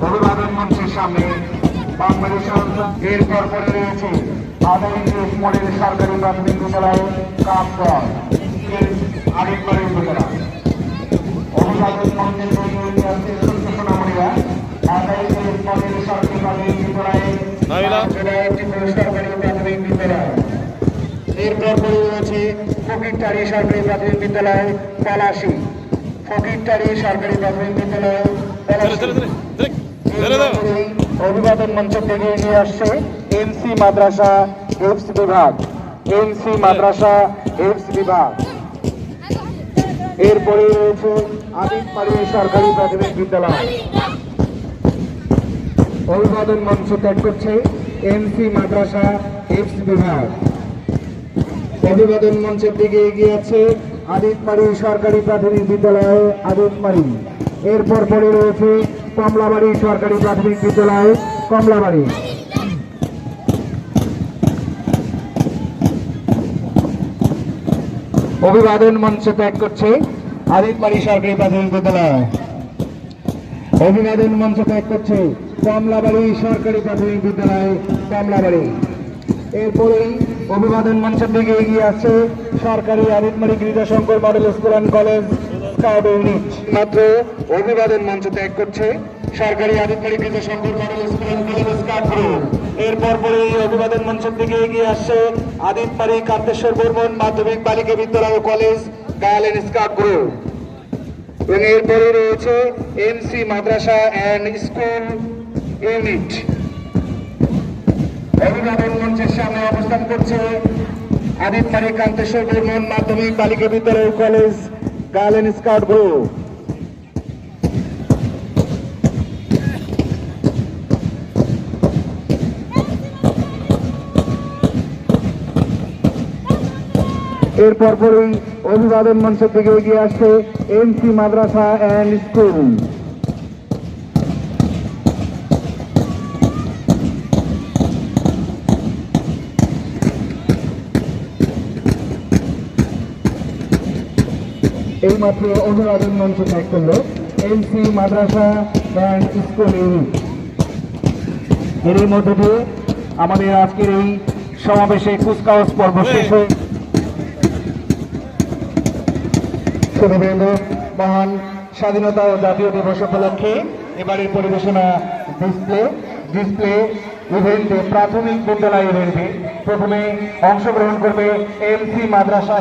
অভিবাদন মঞ্চের সামনে বাংলাদেশ এরপর পরে রয়েছে আদায় মডেল সরকারি প্রাথমিক বিদ্যালয় কাপগড় আরেকবারের বিদ্যালয় অভিবাদন মঞ্চের সোনামুড়িয়া আদায় মডেল সরকারি প্রাথমিক বিদ্যালয় সরকারি প্রাথমিক বিদ্যালয় এরপর পরে রয়েছে ফকিরটারি সরকারি প্রাথমিক বিদ্যালয় পলাশী ফকিরটারি সরকারি প্রাথমিক বিদ্যালয় অভিবাদন মঞ্চ থেকে এগিয়ে আসছে এমসি মাদ্রাসা এফস বিভাগ এমসি মাদ্রাসা এফস বিভাগ এরপরে রয়েছে আদিতপাড়ি সরকারি প্রাথমিক বিদ্যালয় অভিবাদন মঞ্চ ত্যাগ করছে এমসি মাদ্রাসা এফস বিভাগ অভিবাদন মঞ্চের দিকে এগিয়ে আছে আদিতপাড়ি সরকারি প্রাথমিক বিদ্যালয় আদিতপাড়ি এরপর পরে রয়েছে কমলাবাড়ি সরকারি প্রাথমিক বিদ্যালয় কমলাবাড়ি অভিবাদন মঞ্চ ত্যাগ করছে আদিতপাড়ি সরকারি প্রাথমিক বিদ্যালয় অভিবাদন মঞ্চ ত্যাগ করছে কমলাবাড়ি সরকারি প্রাথমিক বিদ্যালয় কমলাবাড়ি এরপরেই অভিবাদন মঞ্চের দিকে এগিয়ে আছে সরকারি Aditpari Girijashankar model school and college scout unit মাত্র অভিবাদন মঞ্চ ত্যাগ করছে সরকারি Aditpari Girijashankar model school and college scout group এরপর পরে অভিবাদন মঞ্চের দিকে এগিয়ে আসছে আদিতপাড়ি কান্তেশ্বর বর্মন মাধ্যমিক বালিকা বিদ্যালয় ও college girl and scout group এবং এরপরে রয়েছে এমসি মাদ্রাসা অ্যান্ড স্কুল ইউনিট অভিবাদন মঞ্চের সামনে অবস্থান করছে আদিতপাড়ি কান্তেশ্বর বর্মন মাধ্যমিক বালিকা বিদ্যালয় college girl and scout group এরপর পরই অভিবাদন মঞ্চের দিকে এগিয়ে আসছে এমসি মাদ্রাসা অ্যান্ড স্কুল এইমাত্র অভিবাদন মঞ্চ ত্যাগ করল এমসি মাদ্রাসা অ্যান্ড স্কুল ইউনিট এর মধ্যে দিয়ে আমাদের আজকের এই সমাবেশে কুচকাওয়াজ পর্ব শেষ হয়ে শুধুবৃন্দ মহান স্বাধীনতা ও জাতীয় দিবস উপলক্ষে এবারের পরিবেশনা ডিসপ্লে ইভেন্টে প্রাথমিক বিদ্যালয় ইভেন্টে প্রথমে অংশগ্রহণ করবে এমসি মাদ্রাসা